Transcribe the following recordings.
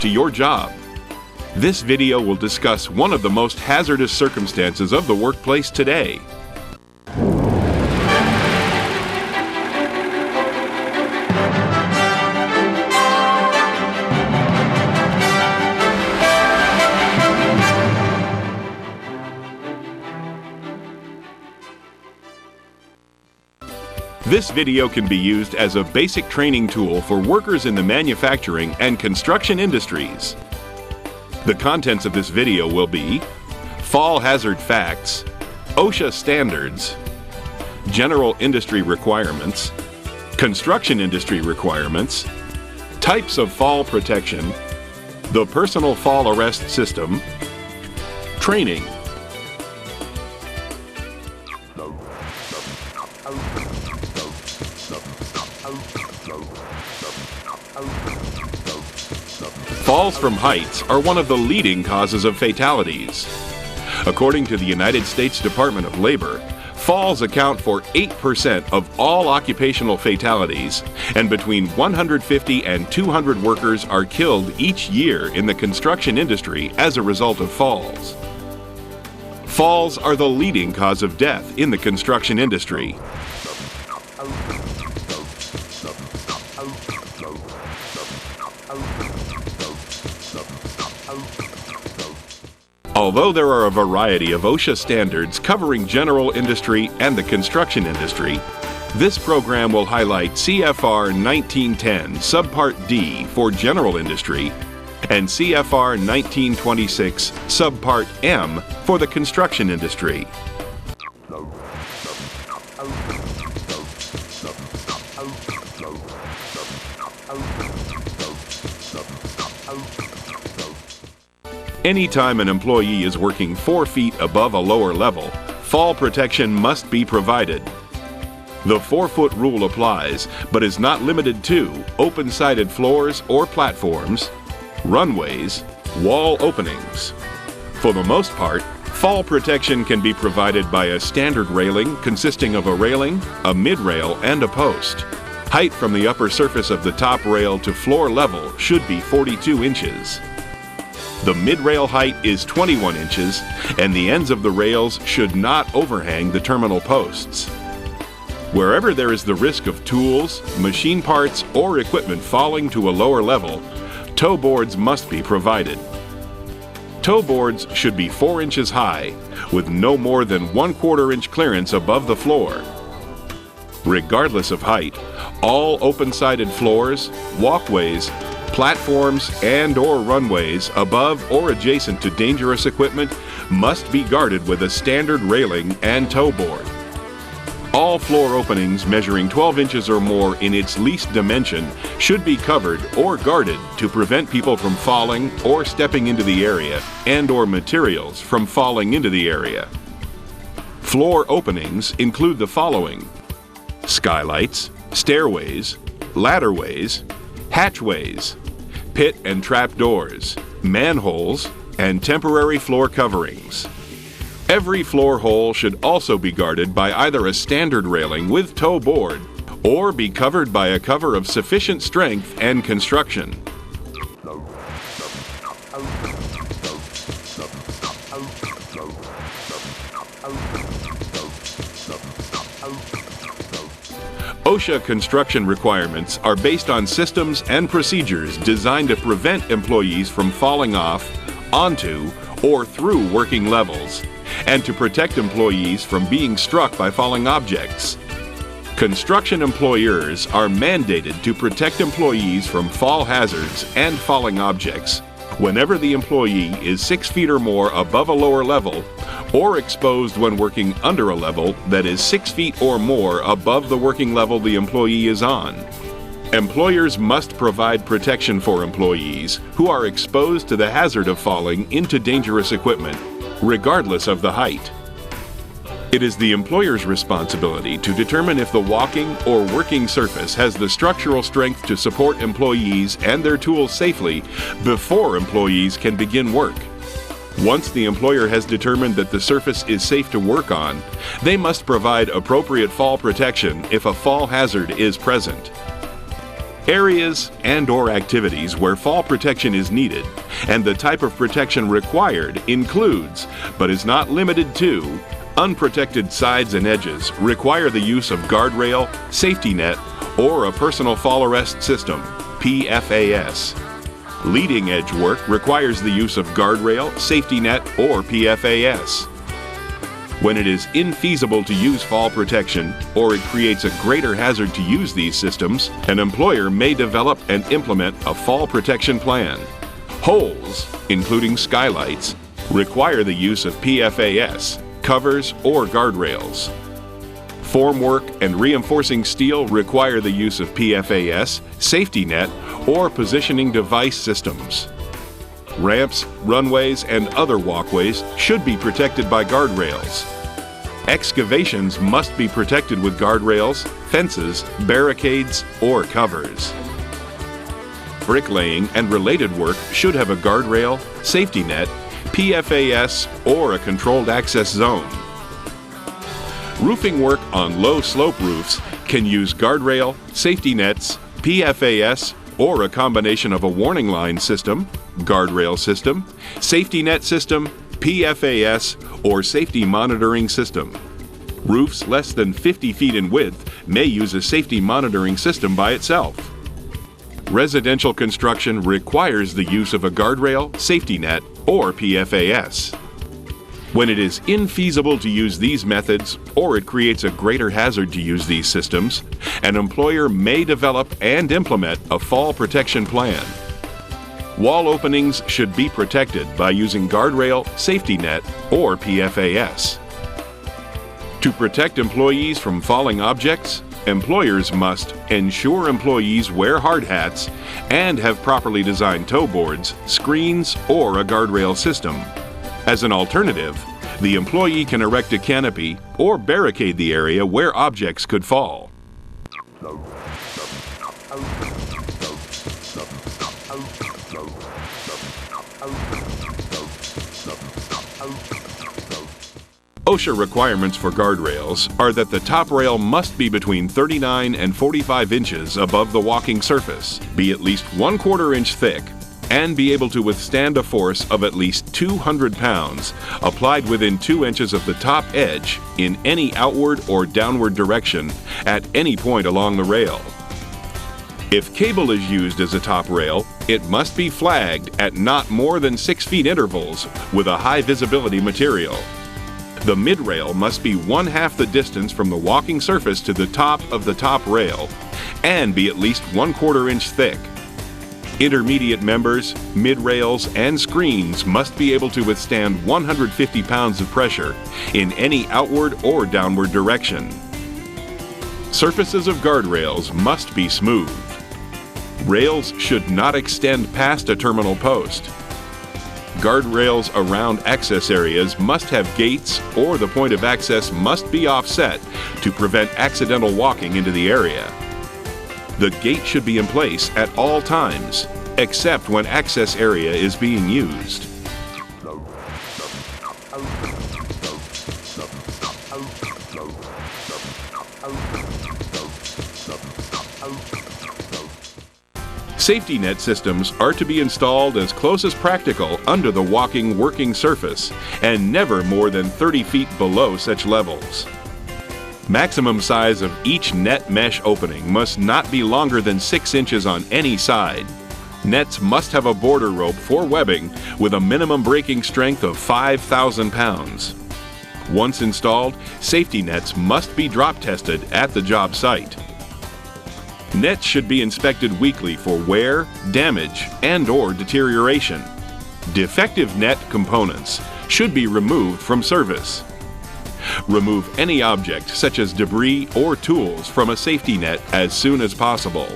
to your job. This video will discuss one of the most hazardous circumstances of the workplace today. This video can be used as a basic training tool for workers in the manufacturing and construction industries. The contents of this video will be fall hazard facts, OSHA standards, general industry requirements, construction industry requirements, types of fall protection, the personal fall arrest system, training. Falls from heights are one of the leading causes of fatalities. According to the United States Department of Labor, falls account for 8% of all occupational fatalities, and between 150 and 200 workers are killed each year in the construction industry as a result of falls. Falls are the leading cause of death in the construction industry. Although there are a variety of OSHA standards covering general industry and the construction industry, this program will highlight CFR 1910 Subpart D for general industry and CFR 1926 Subpart M for the construction industry. Anytime an employee is working 4 feet above a lower level, fall protection must be provided. The 4-foot rule applies, but is not limited to open-sided floors or platforms, runways, wall openings. For the most part, fall protection can be provided by a standard railing consisting of a railing, a mid-rail, and a post. Height from the upper surface of the top rail to floor level should be 42 inches. The mid-rail height is 21 inches, and the ends of the rails should not overhang the terminal posts. Wherever there is the risk of tools, machine parts, or equipment falling to a lower level, toe boards must be provided. Toe boards should be 4 inches high, with no more than 1/4 inch clearance above the floor. Regardless of height, all open-sided floors, walkways, platforms and/or runways above or adjacent to dangerous equipment must be guarded with a standard railing and toe board. All floor openings measuring 12 inches or more in its least dimension should be covered or guarded to prevent people from falling or stepping into the area and/or materials from falling into the area. Floor openings include the following: skylights, stairways, ladderways, hatchways, pit and trap doors, manholes, and temporary floor coverings. Every floor hole should also be guarded by either a standard railing with toe board or be covered by a cover of sufficient strength and construction. OSHA construction requirements are based on systems and procedures designed to prevent employees from falling off, onto, or through working levels, and to protect employees from being struck by falling objects. Construction employers are mandated to protect employees from fall hazards and falling objects whenever the employee is 6 feet or more above a lower level or exposed when working under a level that is 6 feet or more above the working level the employee is on. Employers must provide protection for employees who are exposed to the hazard of falling into dangerous equipment, regardless of the height. It is the employer's responsibility to determine if the walking or working surface has the structural strength to support employees and their tools safely before employees can begin work. Once the employer has determined that the surface is safe to work on, they must provide appropriate fall protection if a fall hazard is present. Areas and/or activities where fall protection is needed and the type of protection required includes, but is not limited to, unprotected sides and edges require the use of guardrail, safety net, or a personal fall arrest system, PFAS. Leading edge work requires the use of guardrail, safety net, or PFAS. When it is infeasible to use fall protection or it creates a greater hazard to use these systems, an employer may develop and implement a fall protection plan. Holes, including skylights, require the use of PFAS, covers, or guardrails. Formwork and reinforcing steel require the use of PFAS, safety net, or positioning device systems. Ramps, runways, and other walkways should be protected by guardrails. Excavations must be protected with guardrails, fences, barricades, or covers. Bricklaying and related work should have a guardrail, safety net, PFAS, or a controlled access zone. Roofing work on low slope roofs can use guardrail, safety nets, PFAS, or a combination of a warning line system, guardrail system, safety net system, PFAS, or safety monitoring system. Roofs less than 50 feet in width may use a safety monitoring system by itself. Residential construction requires the use of a guardrail, safety net, or PFAS. When it is infeasible to use these methods, or it creates a greater hazard to use these systems, an employer may develop and implement a fall protection plan. Wall openings should be protected by using guardrail, safety net, or PFAS. To protect employees from falling objects, employers must ensure employees wear hard hats and have properly designed toe boards, screens, or a guardrail system. As an alternative, the employee can erect a canopy or barricade the area where objects could fall. OSHA requirements for guardrails are that the top rail must be between 39 and 45 inches above the walking surface, be at least 1/4 inch thick, and be able to withstand a force of at least 200 pounds applied within 2 inches of the top edge in any outward or downward direction at any point along the rail. If cable is used as a top rail, it must be flagged at not more than 6 feet intervals with a high visibility material. The mid-rail must be 1/2 the distance from the walking surface to the top of the top rail and be at least 1/4 inch thick. Intermediate members, mid-rails, and screens must be able to withstand 150 pounds of pressure in any outward or downward direction. Surfaces of guardrails must be smooth. Rails should not extend past a terminal post. Guardrails around access areas must have gates, or the point of access must be offset to prevent accidental walking into the area. The gate should be in place at all times, except when access area is being used. Safety net systems are to be installed as close as practical under the walking working surface and never more than 30 feet below such levels. Maximum size of each net mesh opening must not be longer than 6 inches on any side. Nets must have a border rope for webbing with a minimum breaking strength of 5,000 pounds. Once installed, safety nets must be drop tested at the job site. Nets should be inspected weekly for wear, damage, and/or deterioration. Defective net components should be removed from service. Remove any object, such as debris or tools, from a safety net as soon as possible.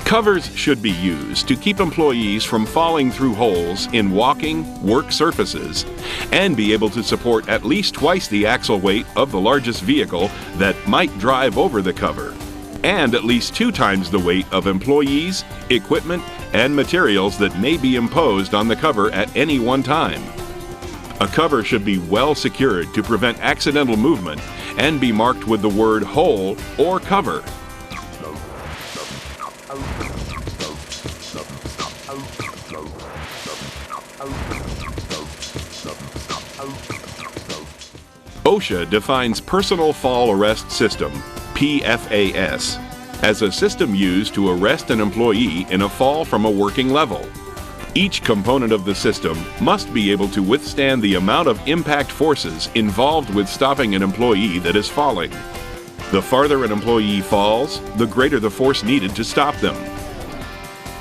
Covers should be used to keep employees from falling through holes in walking, work surfaces, and be able to support at least twice the axle weight of the largest vehicle that might drive over the cover. and at least 2 times the weight of employees, equipment, and materials that may be imposed on the cover at any one time. A cover should be well secured to prevent accidental movement and be marked with the word hole or cover. OSHA defines Personal Fall Arrest System, PFAS, as a system used to arrest an employee in a fall from a working level. Each component of the system must be able to withstand the amount of impact forces involved with stopping an employee that is falling. The farther an employee falls, the greater the force needed to stop them.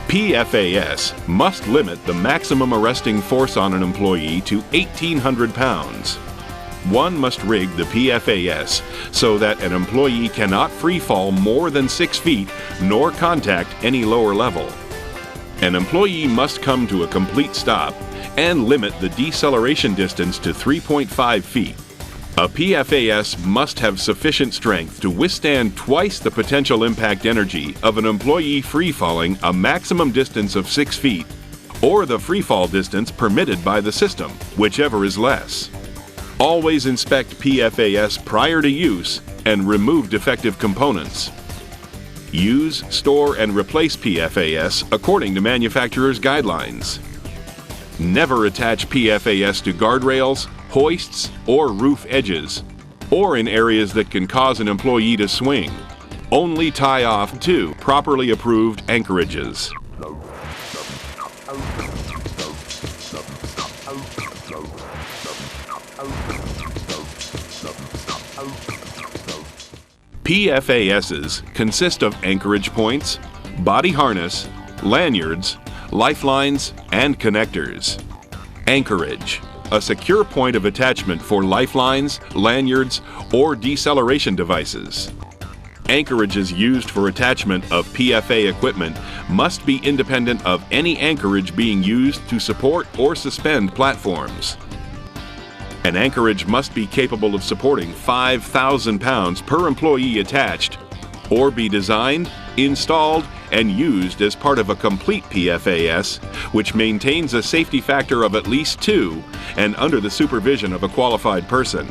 PFAS must limit the maximum arresting force on an employee to 1,800 pounds. One must rig the PFAS so that an employee cannot free fall more than 6 feet nor contact any lower level. An employee must come to a complete stop and limit the deceleration distance to 3.5 feet. A PFAS must have sufficient strength to withstand twice the potential impact energy of an employee free falling a maximum distance of 6 feet, or the free fall distance permitted by the system, whichever is less. Always inspect PFAS prior to use and remove defective components. Use, store, and replace PFAS according to manufacturer's guidelines. Never attach PFAS to guardrails, hoists, or roof edges, or in areas that can cause an employee to swing. Only tie off to properly approved anchorages. PFASs consist of anchorage points, body harness, lanyards, lifelines, and connectors. Anchorage, a secure point of attachment for lifelines, lanyards, or deceleration devices. Anchorages used for attachment of PFA equipment must be independent of any anchorage being used to support or suspend platforms. An anchorage must be capable of supporting 5,000 pounds per employee attached, or be designed, installed, and used as part of a complete PFAS, which maintains a safety factor of at least 2 and under the supervision of a qualified person.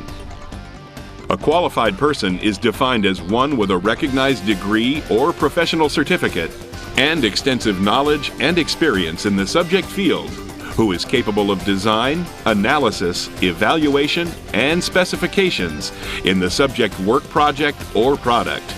A qualified person is defined as one with a recognized degree or professional certificate and extensive knowledge and experience in the subject field, who is capable of design, analysis, evaluation, and specifications in the subject work project or product.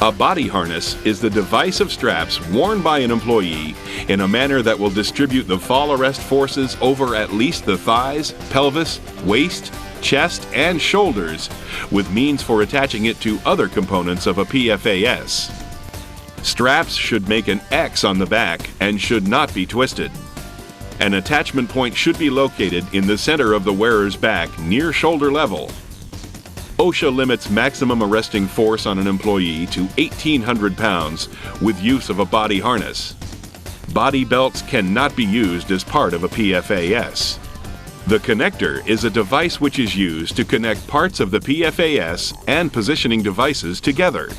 A body harness is the device of straps worn by an employee in a manner that will distribute the fall arrest forces over at least the thighs, pelvis, waist, chest, and shoulders, with means for attaching it to other components of a PFAS. Straps should make an X on the back and should not be twisted. An attachment point should be located in the center of the wearer's back near shoulder level. OSHA limits maximum arresting force on an employee to 1,800 pounds with use of a body harness. Body belts cannot be used as part of a PFAS. The connector is a device which is used to connect parts of the PFAS and positioning devices together.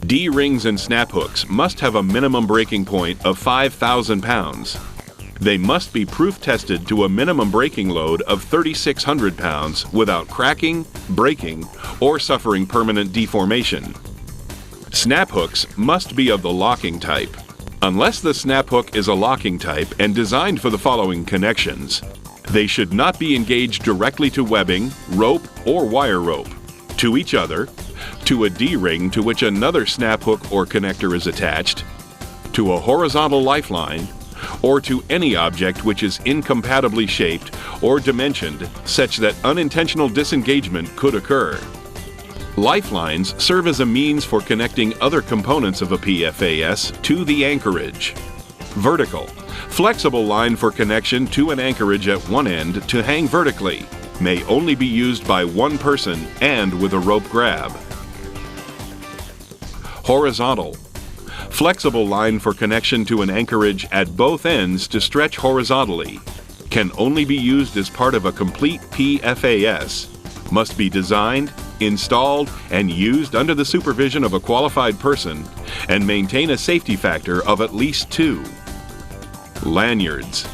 D-rings and snap hooks must have a minimum breaking point of 5,000 pounds. They must be proof tested to a minimum breaking load of 3,600 pounds without cracking, breaking, or suffering permanent deformation. Snap hooks must be of the locking type. Unless the snap hook is a locking type and designed for the following connections, they should not be engaged directly to webbing, rope, or wire rope, to each other, to a D-ring to which another snap hook or connector is attached, to a horizontal lifeline, or to any object which is incompatibly shaped or dimensioned such that unintentional disengagement could occur. Lifelines serve as a means for connecting other components of a PFAS to the anchorage. Vertical, flexible line for connection to an anchorage at one end to hang vertically, may only be used by one person and with a rope grab. Horizontal, flexible line for connection to an anchorage at both ends to stretch horizontally, can only be used as part of a complete PFAS, must be designed, installed, and used under the supervision of a qualified person, and maintain a safety factor of at least 2. Lanyards.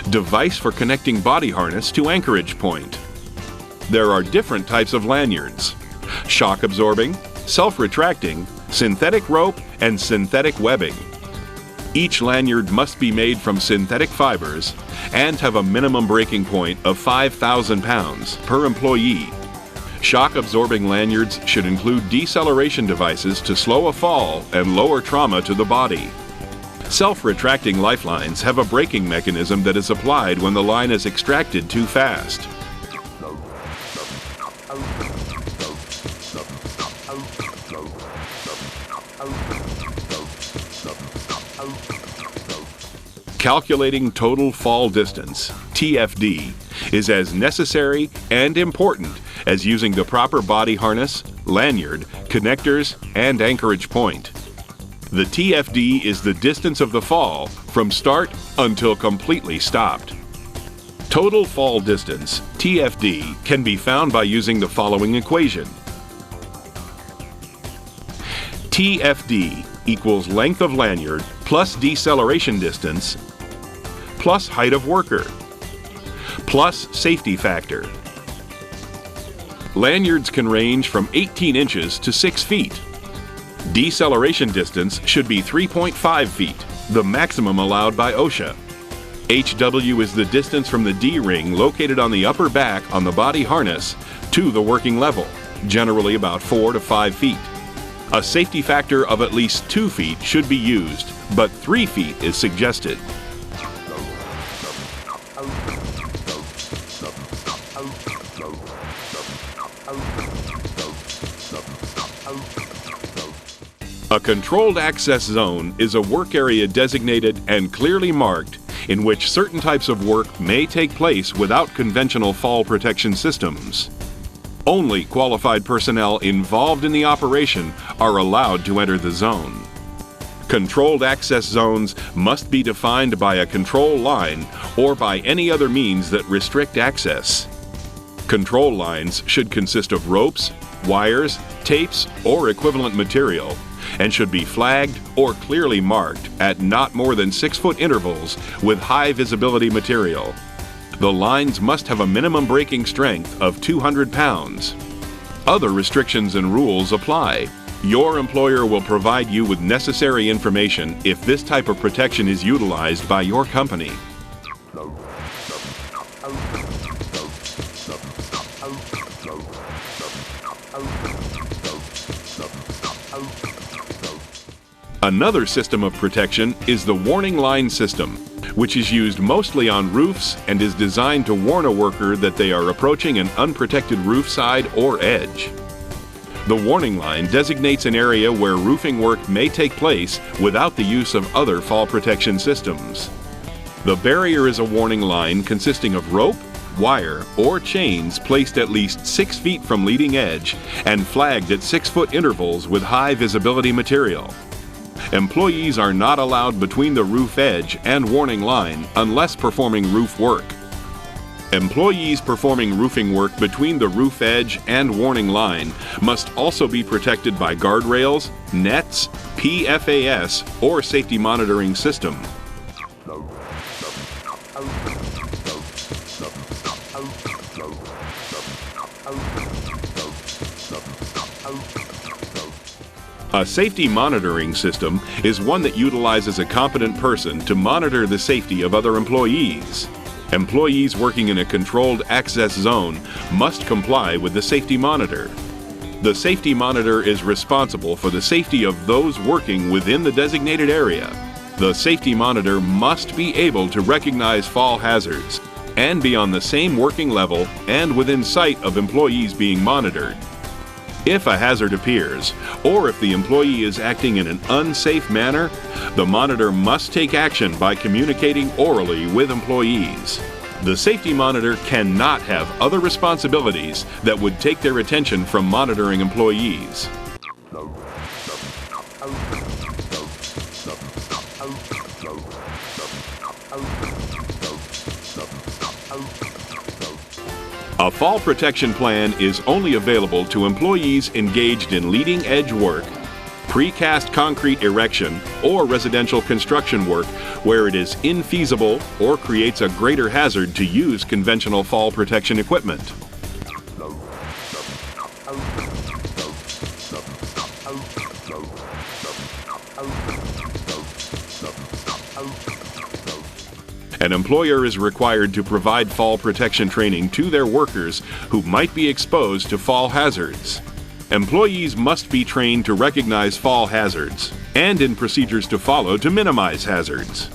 Device for connecting body harness to anchorage point. There are different types of lanyards: shock absorbing, self-retracting, synthetic rope, and synthetic webbing. Each lanyard must be made from synthetic fibers and have a minimum breaking point of 5,000 pounds per employee. Shock-absorbing lanyards should include deceleration devices to slow a fall and lower trauma to the body. Self-retracting lifelines have a braking mechanism that is applied when the line is extracted too fast. Calculating total fall distance, TFD, is as necessary and important as using the proper body harness, lanyard, connectors, and anchorage point. The TFD is the distance of the fall from start until completely stopped. Total fall distance, TFD, can be found by using the following equation. TFD equals length of lanyard plus deceleration distance plus height of worker plus safety factor. Lanyards can range from 18 inches to 6 feet. Deceleration distance should be 3.5 feet, the maximum allowed by OSHA. HW is the distance from the D-ring located on the upper back on the body harness to the working level, generally about 4 to 5 feet. A safety factor of at least 2 feet should be used, but 3 feet is suggested. A controlled access zone is a work area designated and clearly marked in which certain types of work may take place without conventional fall protection systems. Only qualified personnel involved in the operation are allowed to enter the zone. Controlled access zones must be defined by a control line or by any other means that restrict access. Control lines should consist of ropes, wires, tapes, or equivalent material, and should be flagged or clearly marked at not more than 6-foot intervals with high visibility material. The lines must have a minimum breaking strength of 200 pounds. Other restrictions and rules apply. Your employer will provide you with necessary information if this type of protection is utilized by your company. Another system of protection is the warning line system, which is used mostly on roofs and is designed to warn a worker that they are approaching an unprotected roof side or edge. The warning line designates an area where roofing work may take place without the use of other fall protection systems. The barrier is a warning line consisting of rope, wire, or chains placed at least 6 feet from leading edge and flagged at 6-foot intervals with high visibility material. Employees are not allowed between the roof edge and warning line unless performing roof work. Employees performing roofing work between the roof edge and warning line must also be protected by guardrails, nets, PFAS, or safety monitoring system. A safety monitoring system is one that utilizes a competent person to monitor the safety of other employees. Employees working in a controlled access zone must comply with the safety monitor. The safety monitor is responsible for the safety of those working within the designated area. The safety monitor must be able to recognize fall hazards and be on the same working level and within sight of employees being monitored. If a hazard appears, or if the employee is acting in an unsafe manner, the monitor must take action by communicating orally with employees. The safety monitor cannot have other responsibilities that would take their attention from monitoring employees. A fall protection plan is only available to employees engaged in leading-edge work, precast concrete erection, or residential construction work where it is infeasible or creates a greater hazard to use conventional fall protection equipment. An employer is required to provide fall protection training to their workers who might be exposed to fall hazards. Employees must be trained to recognize fall hazards and in procedures to follow to minimize hazards.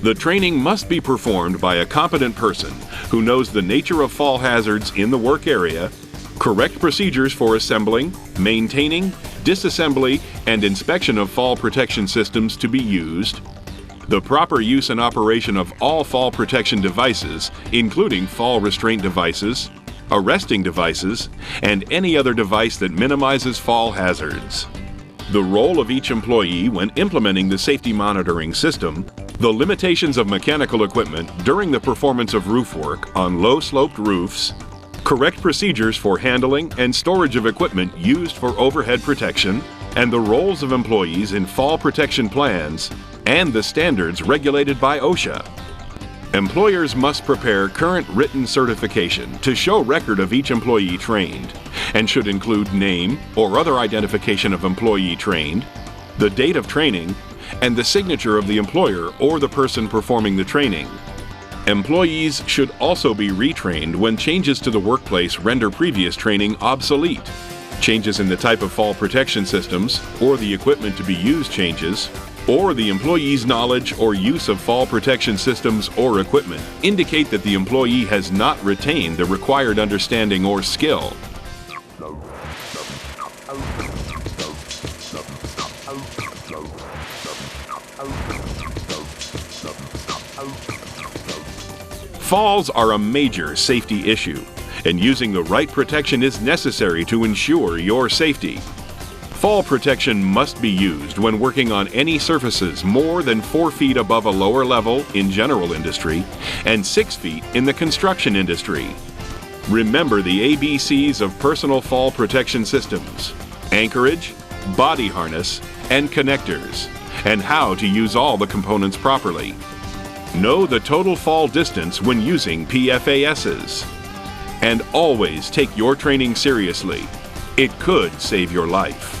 The training must be performed by a competent person who knows the nature of fall hazards in the work area, correct procedures for assembling, maintaining, disassembly, and inspection of fall protection systems to be used, the proper use and operation of all fall protection devices, including fall restraint devices, arresting devices, and any other device that minimizes fall hazards. The role of each employee when implementing the safety monitoring system, the limitations of mechanical equipment during the performance of roof work on low-sloped roofs, correct procedures for handling and storage of equipment used for overhead protection, and the roles of employees in fall protection plans, and the standards regulated by OSHA. Employers must prepare current written certification to show record of each employee trained, and should include name or other identification of employee trained, the date of training, and the signature of the employer or the person performing the training. Employees should also be retrained when changes to the workplace render previous training obsolete. Changes in the type of fall protection systems or the equipment to be used changes, or the employee's knowledge or use of fall protection systems or equipment indicate that the employee has not retained the required understanding or skill. Falls are a major safety issue, and using the right protection is necessary to ensure your safety. Fall protection must be used when working on any surfaces more than 4 feet above a lower level in general industry and 6 feet in the construction industry. Remember the ABCs of personal fall protection systems: anchorage, body harness, and connectors, and how to use all the components properly. Know the total fall distance when using PFASs. And always take your training seriously. It could save your life.